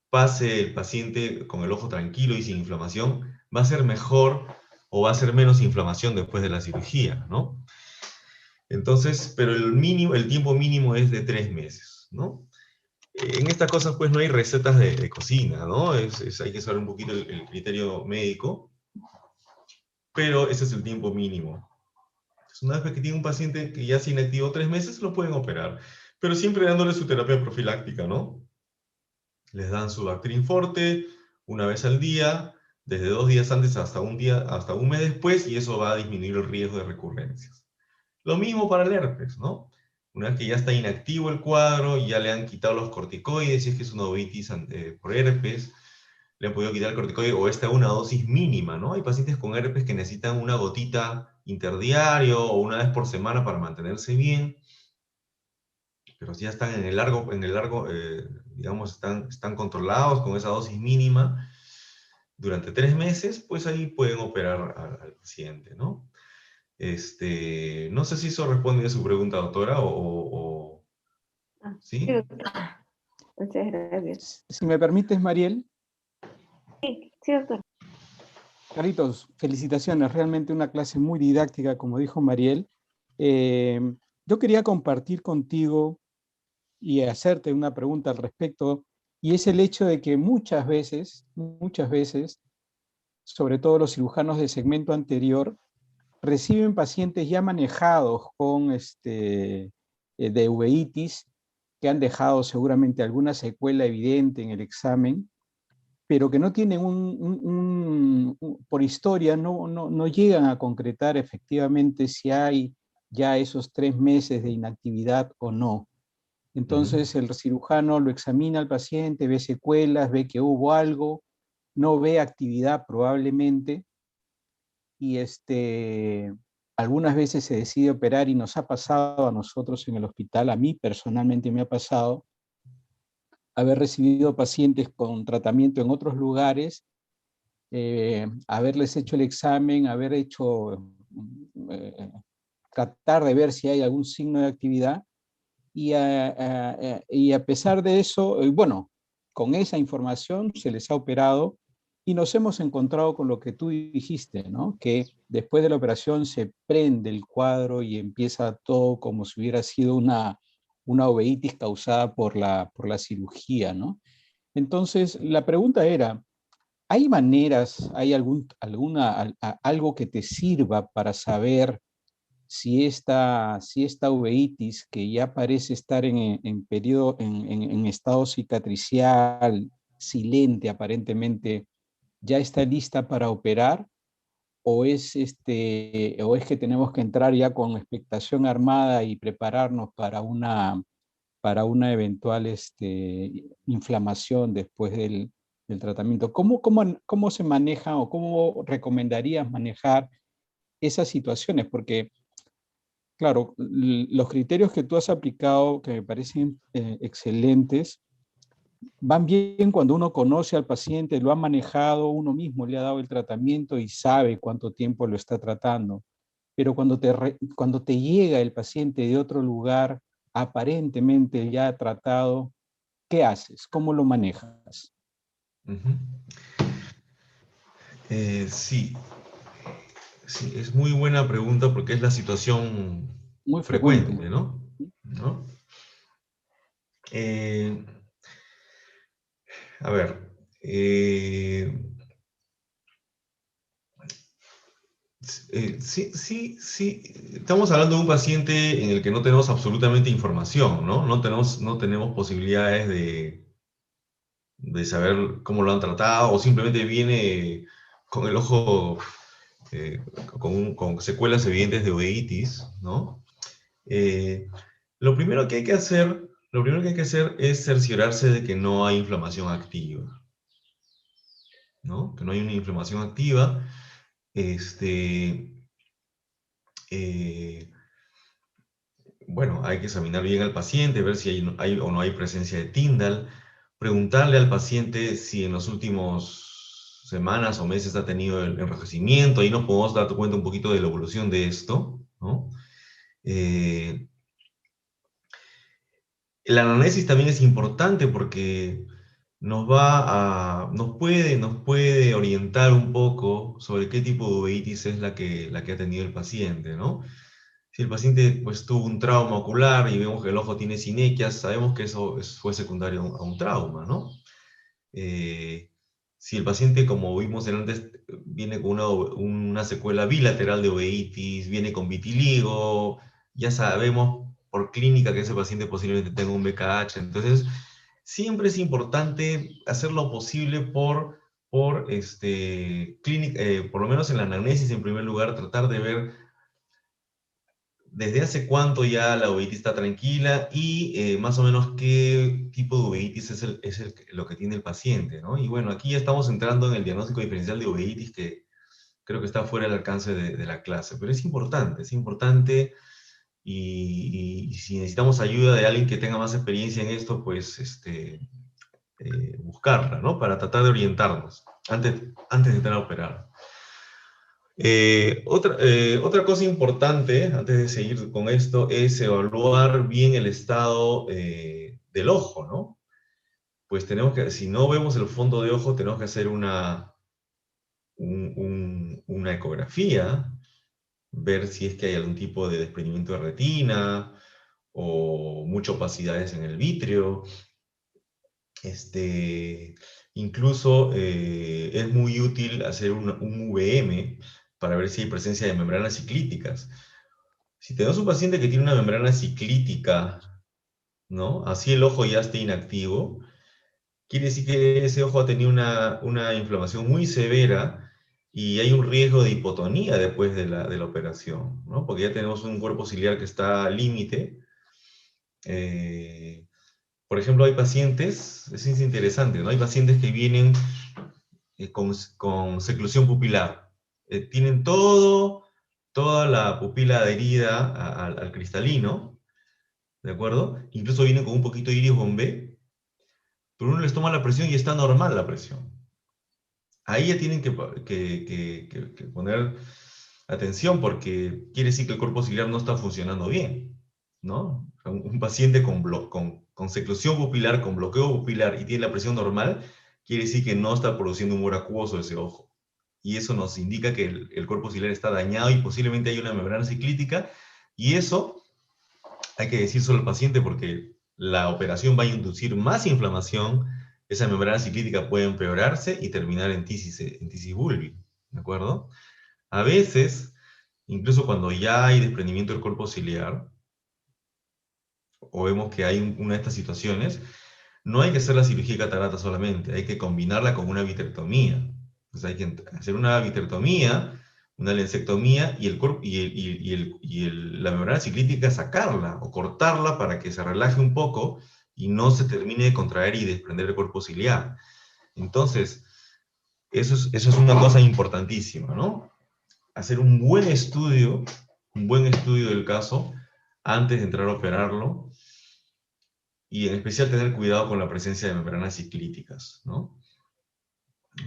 [SPEAKER 4] pase el paciente con el ojo tranquilo y sin inflamación, va a ser mejor o va a ser menos inflamación después de la cirugía, ¿no? Entonces, pero el tiempo mínimo es de 3 meses, ¿no? En estas cosas, pues, no hay recetas de cocina, ¿no? Hay que saber un poquito el criterio médico, pero ese es el tiempo mínimo. Entonces, una vez que tiene un paciente que ya se inactivó 3 meses, lo pueden operar, pero siempre dándole su terapia profiláctica, ¿no? Les dan su Bactrim Forte una vez al día, desde 2 días antes hasta un mes después, y eso va a disminuir el riesgo de recurrencias. Lo mismo para el herpes, ¿no? Una vez que ya está inactivo el cuadro, ya le han quitado los corticoides, si es que es una ovitis por herpes, le han podido quitar el corticoide o esta una dosis mínima, ¿no? Hay pacientes con herpes que necesitan una gotita interdiario o una vez por semana para mantenerse bien, pero si ya están digamos, están controlados con esa dosis mínima durante 3 meses, pues ahí pueden operar al paciente, ¿no? No sé si eso responde a su pregunta, doctora,
[SPEAKER 3] Sí,
[SPEAKER 4] ¿sí?
[SPEAKER 3] doctor. Muchas gracias.
[SPEAKER 1] Si me permites, Mariel.
[SPEAKER 3] Sí, doctor.
[SPEAKER 1] Carlitos, felicitaciones, realmente una clase muy didáctica, como dijo Mariel. Yo quería compartir contigo y hacerte una pregunta al respecto, y es el hecho de que muchas veces, sobre todo los cirujanos de segmento anterior, reciben pacientes ya manejados con de uveitis, que han dejado seguramente alguna secuela evidente en el examen, pero que no tienen por historia, no llegan a concretar efectivamente si hay ya esos 3 meses de inactividad o no. Entonces el cirujano lo examina al paciente, ve secuelas, ve que hubo algo, no ve actividad probablemente, y algunas veces se decide operar y nos ha pasado a nosotros en el hospital, a mí personalmente me ha pasado, haber recibido pacientes con tratamiento en otros lugares, haberles hecho el examen, tratar de ver si hay algún signo de actividad, y a pesar de eso, bueno, con esa información se les ha operado y nos hemos encontrado con lo que tú dijiste, ¿no? Que después de la operación se prende el cuadro y empieza todo como si hubiera sido una uveitis causada por la cirugía, ¿no? Entonces, la pregunta era, ¿hay maneras, hay algo que te sirva para saber si esta uveitis, que ya parece estar en estado cicatricial, silente aparentemente, ya está lista para operar? ¿O es que tenemos que entrar ya con expectación armada y prepararnos para una eventual inflamación después del tratamiento? ¿Cómo se maneja o cómo recomendarías manejar esas situaciones? Porque, claro, los criterios que tú has aplicado, que me parecen excelentes, van bien cuando uno conoce al paciente, lo ha manejado, uno mismo le ha dado el tratamiento y sabe cuánto tiempo lo está tratando. Pero cuando te llega el paciente de otro lugar, aparentemente ya tratado, ¿qué haces? ¿Cómo lo manejas?
[SPEAKER 4] Sí, sí, es muy buena pregunta porque es la situación
[SPEAKER 1] Muy frecuente.
[SPEAKER 4] frecuente, ¿no? ¿No? A ver, sí, estamos hablando de un paciente en el que no tenemos absolutamente información, ¿no? No tenemos posibilidades de saber cómo lo han tratado, o simplemente viene con el ojo, con secuelas evidentes de uveitis, ¿no? Lo primero que hay que hacer es cerciorarse de que no hay inflamación activa, ¿no? Que no hay una inflamación activa. Bueno, hay que examinar bien al paciente, ver si hay o no hay presencia de Tyndall, preguntarle al paciente si en los últimos semanas o meses ha tenido el enrojecimiento, ahí nos podemos dar cuenta un poquito de la evolución de esto, ¿no? La anamnesis también es importante porque nos puede orientar un poco sobre qué tipo de uveitis es la que ha tenido el paciente, ¿no? Si el paciente pues, tuvo un trauma ocular y vemos que el ojo tiene sinequias, sabemos que eso fue secundario a un trauma, ¿no? Si el paciente, como vimos antes, viene con una secuela bilateral de uveitis, viene con vitiligo, ya sabemos por clínica que ese paciente posiblemente tenga un BKH. Entonces, siempre es importante hacer lo posible por lo menos en la anamnesis, en primer lugar, tratar de ver desde hace cuánto ya la uveitis está tranquila y más o menos qué tipo de uveitis lo que tiene el paciente, ¿no? Y bueno, aquí ya estamos entrando en el diagnóstico diferencial de uveitis que creo que está fuera del alcance de la clase, pero es importante y si necesitamos ayuda de alguien que tenga más experiencia en esto, pues buscarla, ¿no? Para tratar de orientarnos antes de entrar a operar. Otra cosa importante, antes de seguir con esto, es evaluar bien el estado del ojo, ¿no? Pues si no vemos el fondo de ojo, tenemos que hacer una ecografía, ver si es que hay algún tipo de desprendimiento de retina o muchas opacidades en el vítreo. Incluso es muy útil hacer un VM para ver si hay presencia de membranas ciclíticas. Si tenemos un paciente que tiene una membrana ciclítica, ¿no? Así el ojo ya esté inactivo, quiere decir que ese ojo ha tenido una inflamación muy severa y hay un riesgo de hipotonía después de la operación, ¿no? Porque ya tenemos un cuerpo ciliar que está al límite. Por ejemplo, hay pacientes, eso es interesante, ¿no? Hay pacientes que vienen con seclusión pupilar. Tienen toda la pupila adherida al cristalino, ¿de acuerdo? Incluso vienen con un poquito de iris bombé, pero uno les toma la presión y está normal la presión. Ahí ya tienen que poner atención porque quiere decir que el cuerpo ciliar no está funcionando bien, ¿no? Un paciente con seclusión pupilar, con bloqueo pupilar y tiene la presión normal, quiere decir que no está produciendo humor acuoso ese ojo. Y eso nos indica que el cuerpo ciliar está dañado y posiblemente hay una membrana ciclítica, y eso hay que decírselo al paciente porque la operación va a inducir más inflamación, esa membrana ciclítica puede empeorarse y terminar en tisis bulbi, ¿de acuerdo? A veces, incluso cuando ya hay desprendimiento del cuerpo ciliar, o vemos que hay una de estas situaciones, no hay que hacer la cirugía de catarata solamente, hay que combinarla con una vitrectomía. Entonces hay que hacer una vitrectomía, una lensectomía y, la membrana ciclítica sacarla o cortarla para que se relaje un poco y no se termine de contraer y desprender el cuerpo ciliar. Entonces, eso es una cosa importantísima, ¿no? Hacer un buen estudio del caso antes de entrar a operarlo, y en especial tener cuidado con la presencia de membranas ciclíticas, ¿no?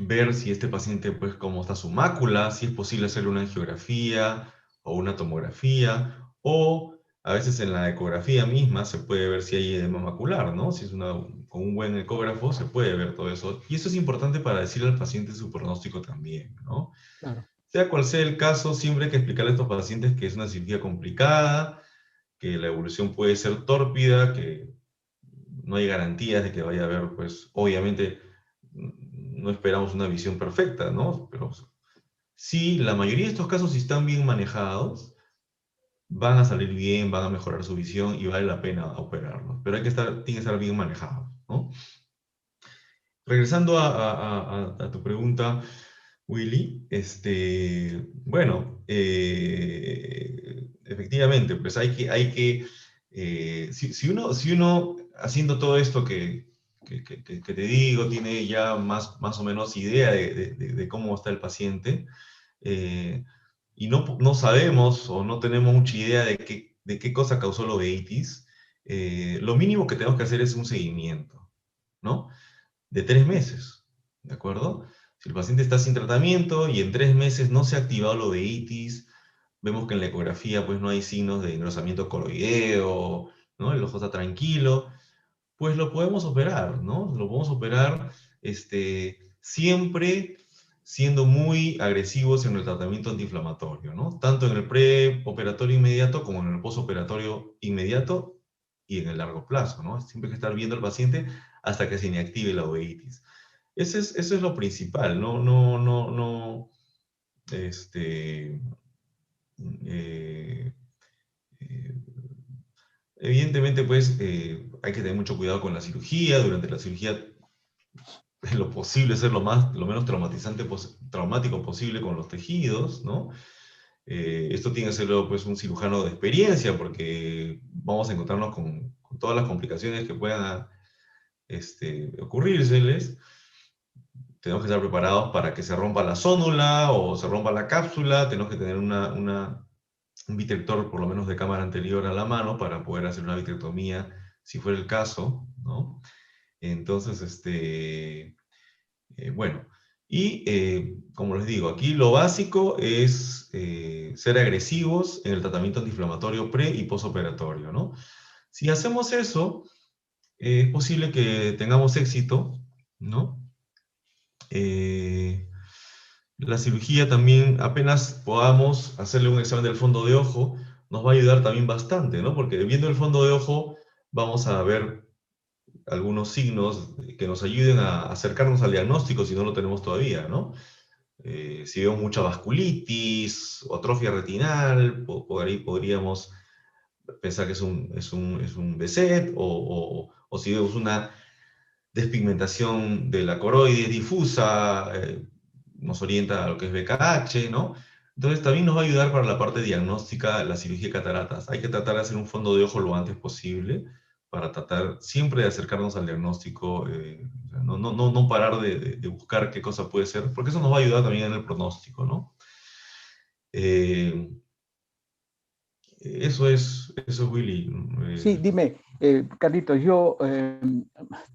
[SPEAKER 4] Ver si este paciente, pues, cómo está su mácula, si es posible hacerle una angiografía o una tomografía, o a veces en la ecografía misma se puede ver si hay edema macular, ¿no? Si es con un buen ecógrafo se puede ver todo eso. Y eso es importante para decirle al paciente su pronóstico también, ¿no?
[SPEAKER 1] Claro.
[SPEAKER 4] Sea cual sea el caso, siempre hay que explicarle a estos pacientes que es una cirugía complicada, que la evolución puede ser tórpida, que no hay garantías de que vaya a haber, pues, obviamente, no esperamos una visión perfecta, ¿no? Pero sí, la mayoría de estos casos, si están bien manejados, van a salir bien, van a mejorar su visión y vale la pena operarlos. Pero tiene que estar bien manejados, ¿no? Regresando a tu pregunta, Willy, bueno, efectivamente, pues si uno haciendo todo esto que te digo, tiene ya más o menos idea de cómo está el paciente, y no sabemos o no tenemos mucha idea de qué cosa causó la uveitis, lo mínimo que tenemos que hacer es un seguimiento, ¿no? De 3 meses, ¿de acuerdo? Si el paciente está sin tratamiento y en 3 meses no se ha activado la uveitis, vemos que en la ecografía pues no hay signos de engrosamiento coroideo, ¿no? El ojo está tranquilo, pues lo podemos operar, ¿no? Lo podemos operar siempre siendo muy agresivos en el tratamiento antiinflamatorio, ¿no? Tanto en el preoperatorio inmediato como en el postoperatorio inmediato y en el largo plazo, ¿no? Siempre hay que estar viendo al paciente hasta que se inactive la uveitis. Eso es lo principal, no, este, eh, eh, evidentemente, pues, hay que tener mucho cuidado con la cirugía. Durante la cirugía, en lo posible, ser lo menos traumático posible con los tejidos, ¿no? Esto tiene que serlo, pues, un cirujano de experiencia, porque vamos a encontrarnos con todas las complicaciones que puedan ocurrírseles. Tenemos que estar preparados para que se rompa la zónula o se rompa la cápsula. Tenemos que tener un vitrector por lo menos de cámara anterior a la mano para poder hacer una vitrectomía si fuera el caso, ¿no? Entonces, bueno, y como les digo, aquí lo básico es ser agresivos en el tratamiento antiinflamatorio pre y postoperatorio, ¿no? Si hacemos eso, es posible que tengamos éxito, ¿no? La cirugía también, apenas podamos hacerle un examen del fondo de ojo, nos va a ayudar también bastante, ¿no? Porque viendo el fondo de ojo vamos a ver algunos signos que nos ayuden a acercarnos al diagnóstico si no lo tenemos todavía, ¿no? Si vemos mucha vasculitis o atrofia retinal, por ahí podríamos pensar que es un BSET, o si vemos una despigmentación de la coroides difusa, nos orienta a lo que es BKH, ¿no? Entonces también nos va a ayudar para la parte diagnóstica de la cirugía de cataratas. Hay que tratar de hacer un fondo de ojo lo antes posible para tratar siempre de acercarnos al diagnóstico, no parar de buscar qué cosa puede ser, porque eso nos va a ayudar también en el pronóstico, ¿no? Eh, eso, Willy.
[SPEAKER 1] Sí, dime, Carlitos, yo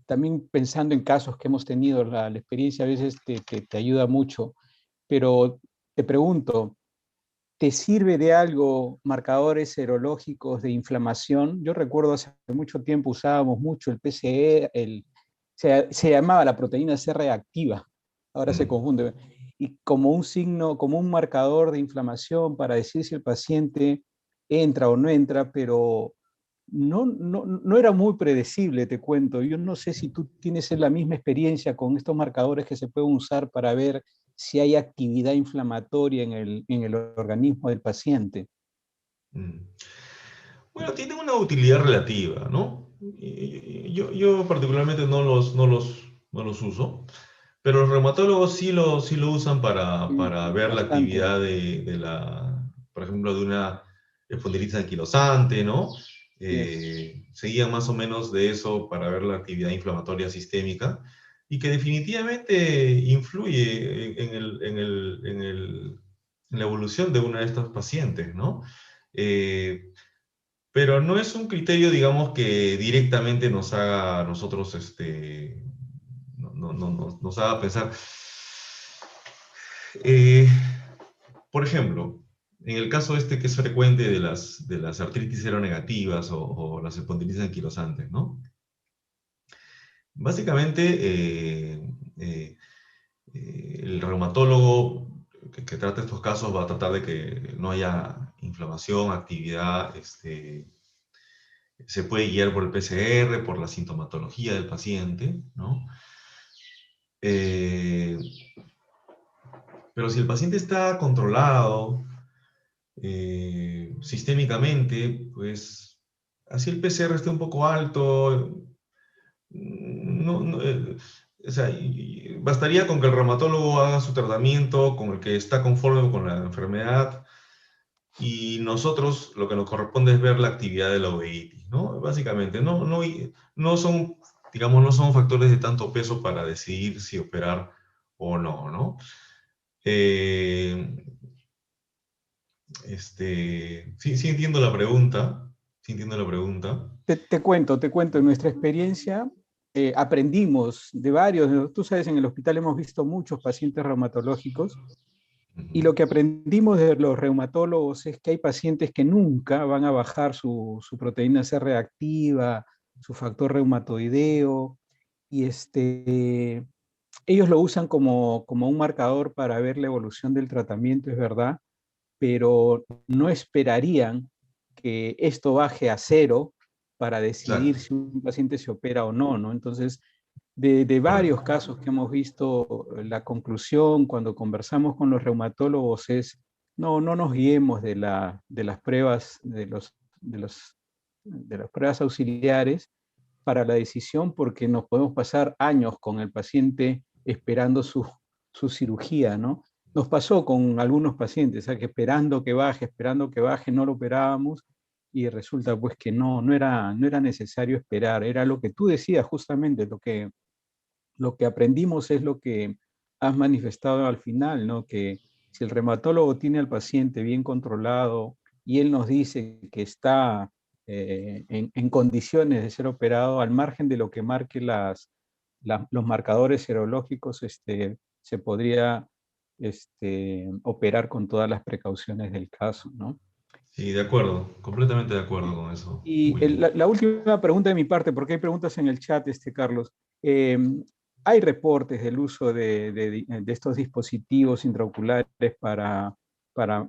[SPEAKER 1] también pensando en casos que hemos tenido, la experiencia a veces te ayuda mucho, pero te pregunto, ¿te sirve de algo marcadores serológicos de inflamación? Yo recuerdo hace mucho tiempo usábamos mucho el PCR, se llamaba la proteína C reactiva, ahora se confunde, y como un signo, como un marcador de inflamación para decir si el paciente entra o no entra, pero no era muy predecible, te cuento. Yo no sé si tú tienes la misma experiencia con estos marcadores que se pueden usar para ver si hay actividad inflamatoria en el organismo del paciente.
[SPEAKER 4] Bueno, tienen una utilidad relativa, ¿no? Yo particularmente no los uso, pero los reumatólogos sí lo usan para ver la
[SPEAKER 1] Bastante.
[SPEAKER 4] actividad por ejemplo, de una espondilitis anquilosante, ¿no?
[SPEAKER 1] Yes.
[SPEAKER 4] Seguían más o menos de eso para ver la actividad inflamatoria sistémica, y que definitivamente influye en la evolución de una de estas pacientes, ¿no? Pero no es un criterio, digamos, que directamente nos haga a nosotros, nos haga pensar. Eh, por ejemplo, en el caso que es frecuente de las artritis seronegativas o las espondilitis anquilosantes, ¿no? Básicamente, el reumatólogo que trata estos casos va a tratar de que no haya inflamación, actividad, se puede guiar por el PCR, por la sintomatología del paciente, ¿no? Pero si el paciente está controlado sistémicamente, pues así el PCR esté un poco alto, o sea, bastaría con que el reumatólogo haga su tratamiento con el que está conforme con la enfermedad, y nosotros lo que nos corresponde es ver la actividad de la uveitis, ¿no? Básicamente, no son, digamos, no son factores de tanto peso para decidir si operar o no, ¿no? Eh, sí entiendo la pregunta, sí entiendo la pregunta.
[SPEAKER 1] Te cuento, en nuestra experiencia, aprendimos de varios, tú sabes, en el hospital hemos visto muchos pacientes reumatológicos, y lo que aprendimos de los reumatólogos es que hay pacientes que nunca van a bajar su proteína C reactiva, su factor reumatoideo, y ellos lo usan como un marcador para ver la evolución del tratamiento, es verdad, pero no esperarían que esto baje a cero para decidir
[SPEAKER 4] Exacto,
[SPEAKER 1] si un paciente se opera o no, ¿no? Entonces, de varios
[SPEAKER 4] correcto.
[SPEAKER 1] casos que hemos visto, la conclusión cuando conversamos con los reumatólogos es, no nos guiemos de las pruebas, de las pruebas auxiliares para la decisión, porque nos podemos pasar años con el paciente esperando su cirugía, ¿no? Nos pasó con algunos pacientes, que esperando que baje, no lo operábamos, y resulta pues que no era necesario esperar, era lo que tú decías justamente, lo que aprendimos es lo que has manifestado al final, ¿no? Que si el reumatólogo tiene al paciente bien controlado y él nos dice que está en condiciones de ser operado, al margen de lo que marque los marcadores serológicos, se podría operar con todas las precauciones del caso, ¿no?
[SPEAKER 4] Sí, de acuerdo, completamente de acuerdo con eso,
[SPEAKER 1] Y
[SPEAKER 4] William.
[SPEAKER 1] la última pregunta de mi parte, porque hay preguntas en el chat, Carlos. Eh, ¿Hay reportes del uso de estos dispositivos intraoculares para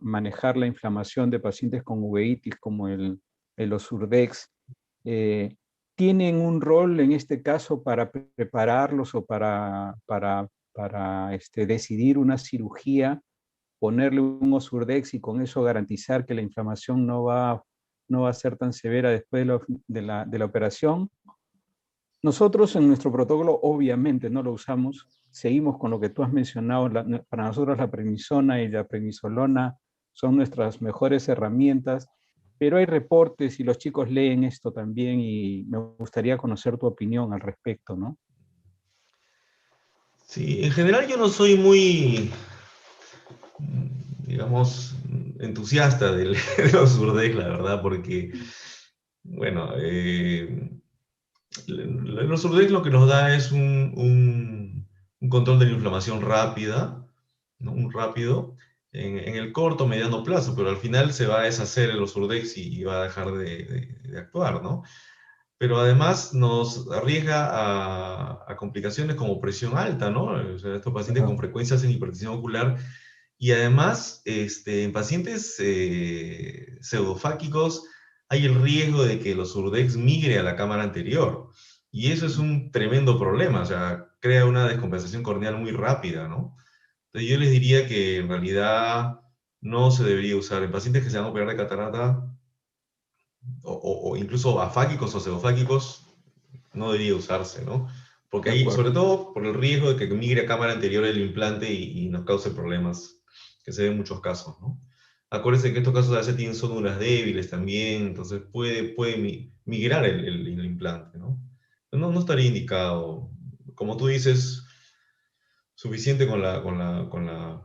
[SPEAKER 1] manejar la inflamación de pacientes con uveitis, como el Osurdex? Eh, ¿Tienen un rol en este caso para prepararlos o para decidir una cirugía, ponerle un Osurdex y con eso garantizar que la inflamación no va a ser tan severa después de la operación? Nosotros en nuestro protocolo obviamente no lo usamos, seguimos con lo que tú has mencionado, para nosotros la prednisona y la prednisolona son nuestras mejores herramientas, pero hay reportes y los chicos leen esto también y me gustaría conocer tu opinión al respecto, ¿no?
[SPEAKER 4] Sí, en general yo no soy muy, digamos, entusiasta de los Urdex, la verdad, porque, bueno, los Urdex lo que nos da es un control de la inflamación rápida, ¿no? Un rápido, en el corto, mediano plazo, pero al final se va a deshacer el Urdex y va a dejar de actuar, ¿no? Pero además nos arriesga a complicaciones como presión alta, ¿no? O sea, estos pacientes con
[SPEAKER 1] Claro,
[SPEAKER 4] frecuencias en hipertensión ocular y además, en pacientes pseudofáquicos hay el riesgo de que los Urdex migre a la cámara anterior. Y eso es un tremendo problema, o sea, crea una descompensación corneal muy rápida, ¿no? Entonces yo les diría que en realidad no se debería usar. En pacientes que se van a operar de catarata, o incluso afáquicos o pseudofáquicos, no debería usarse, ¿no? Porque
[SPEAKER 1] de
[SPEAKER 4] ahí, sobre
[SPEAKER 1] acuerdo,
[SPEAKER 4] todo por el riesgo de que migre a cámara anterior el implante y nos cause problemas, que se ven en muchos casos, ¿no? Acuérdense que estos casos a veces tienen zónulas débiles también, entonces puede migrar el implante, ¿no? No estaría indicado. Como tú dices, suficiente con la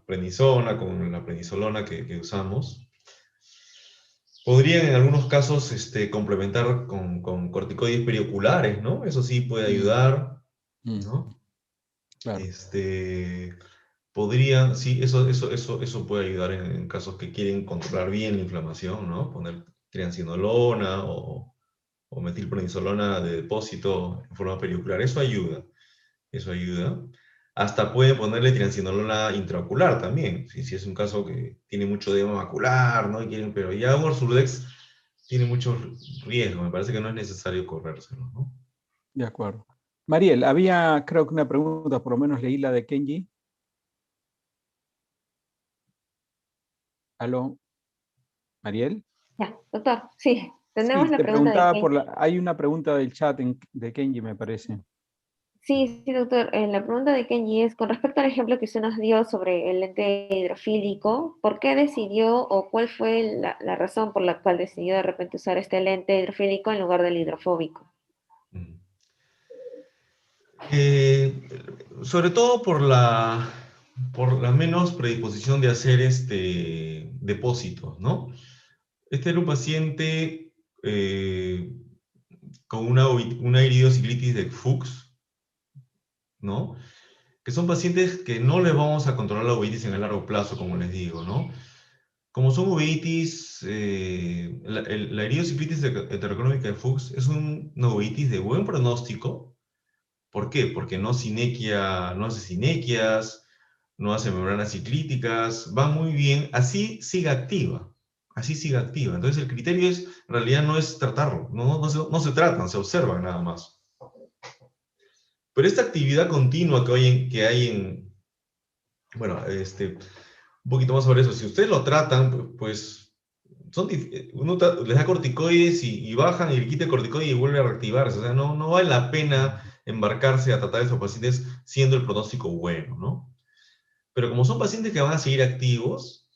[SPEAKER 4] prednisona, con la prednisolona que usamos. Podrían en algunos casos complementar con corticoides perioculares, ¿no? Eso sí puede
[SPEAKER 1] mm,
[SPEAKER 4] ayudar,
[SPEAKER 1] mm,
[SPEAKER 4] ¿no?
[SPEAKER 1] claro,
[SPEAKER 4] Este, sí, eso puede ayudar en casos que quieren controlar bien la inflamación, ¿no? Poner triancinolona o metilprednisolona de depósito en forma periocular, eso ayuda, eso ayuda. Hasta pueden ponerle triancinolona intraocular también, si es un caso que tiene mucho edema macular, ¿no? Pero ya un Orsudex tiene mucho riesgo, me parece que no es necesario corrérselo, ¿no?
[SPEAKER 1] de acuerdo. Mariel, había creo que una pregunta, por lo menos leí la de Kenji. ¿Aló, Mariel?
[SPEAKER 3] Ya, doctor, sí, tenemos
[SPEAKER 1] Sí,
[SPEAKER 3] la
[SPEAKER 1] te
[SPEAKER 3] pregunta de
[SPEAKER 1] preguntaba
[SPEAKER 3] Kenji.
[SPEAKER 1] hay una pregunta del chat de Kenji, me parece.
[SPEAKER 3] Sí, sí, doctor. La pregunta de Kenji es, con respecto al ejemplo que usted nos dio sobre el lente hidrofílico, ¿por qué decidió o cuál fue la razón por la cual decidió de repente usar este lente hidrofílico en lugar del hidrofóbico?
[SPEAKER 4] Mm. Eh, Sobre todo por la menos predisposición de hacer depósitos, ¿no? Este era un paciente con una iridociclitis de Fuchs, ¿no? Que son pacientes que no les vamos a controlar la uveitis en el largo plazo, como les digo, ¿no? Como son uveitis, la idiosinclitis heterocrónica de Fuchs es una uveitis de buen pronóstico. ¿Por qué? Porque no hace sinequias, no hace membranas ciclíticas, va muy bien, así sigue activa, así sigue activa. Entonces el criterio es, en realidad no es tratarlo, no se tratan, se observan nada más. Pero esta actividad continua bueno, un poquito más sobre eso, si ustedes lo tratan, pues uno les da corticoides y bajan y le quita el corticoide y vuelve a reactivarse. O sea, no vale la pena embarcarse a tratar a esos pacientes siendo el pronóstico bueno, ¿no? Pero como son pacientes que van a seguir activos,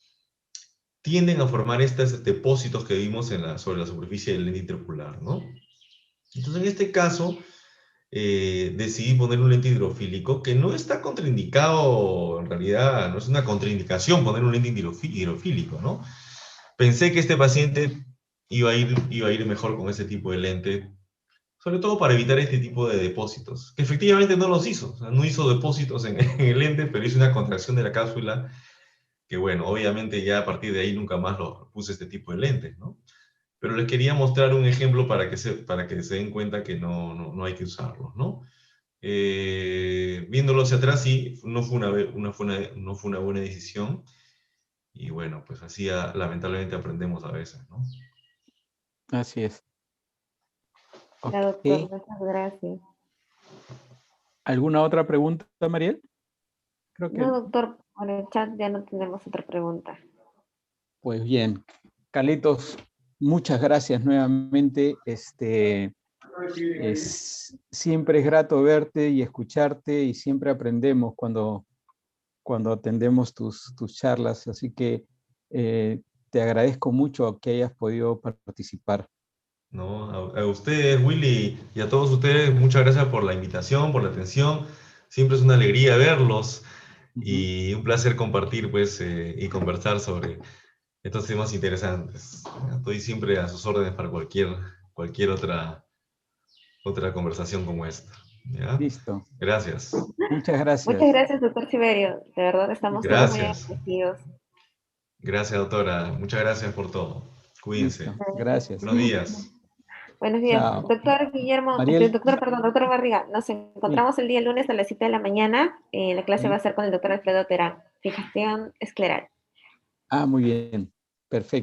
[SPEAKER 4] tienden a formar estos depósitos que vimos sobre la superficie del lente intraocular, ¿no? Entonces, en este caso, decidí poner un lente hidrofílico que no está contraindicado, en realidad, no es una contraindicación poner un lente hidrofílico, ¿no? Pensé que este paciente iba a ir mejor con ese tipo de lente, sobre todo para evitar este tipo de depósitos, que efectivamente no los hizo, o sea, no hizo depósitos en el lente, pero hizo una contracción de la cápsula, que bueno, obviamente ya a partir de ahí nunca más lo puse este tipo de lentes, ¿no? Pero les quería mostrar un ejemplo para que se den cuenta que no hay que usarlos, ¿no? Viéndolo hacia atrás, sí, no fue una buena decisión, y bueno, pues así lamentablemente aprendemos a veces, ¿no?
[SPEAKER 1] Así es.
[SPEAKER 3] Ya,
[SPEAKER 1] Ok.
[SPEAKER 3] doctor, muchas gracias.
[SPEAKER 1] ¿Alguna otra pregunta, Mariel? Creo
[SPEAKER 3] No,
[SPEAKER 1] que,
[SPEAKER 3] doctor, por el chat ya no tenemos otra pregunta.
[SPEAKER 1] pues bien. Carlitos, muchas gracias nuevamente. Siempre es grato verte y escucharte y siempre aprendemos cuando atendemos tus charlas. Así que te agradezco mucho que hayas podido participar.
[SPEAKER 4] ¿No? A ustedes, Willy, y a todos ustedes, muchas gracias por la invitación, por la atención. Siempre es una alegría verlos y un placer compartir, pues, y conversar sobre estos temas interesantes. Estoy siempre a sus órdenes para cualquier otra conversación como esta. ¿Ya?
[SPEAKER 1] Listo.
[SPEAKER 4] Gracias.
[SPEAKER 1] Muchas
[SPEAKER 3] Muchas
[SPEAKER 1] gracias.
[SPEAKER 3] gracias, doctor Siberio. De verdad estamos todos muy
[SPEAKER 4] Gracias.
[SPEAKER 3] agradecidos.
[SPEAKER 4] Gracias, doctora. Muchas gracias por todo.
[SPEAKER 1] Listo.
[SPEAKER 4] Cuídense.
[SPEAKER 1] Gracias.
[SPEAKER 4] Buenos días.
[SPEAKER 3] Buenos días,
[SPEAKER 1] Chao.
[SPEAKER 3] doctor Guillermo,
[SPEAKER 1] Mariel.
[SPEAKER 3] doctor Barriga. Nos
[SPEAKER 1] Sí,
[SPEAKER 3] encontramos el día lunes a las 7 de la mañana. La clase va a
[SPEAKER 1] sí.
[SPEAKER 3] ser con el doctor Alfredo Terán, fijación escleral.
[SPEAKER 1] Muy bien. Perfecto.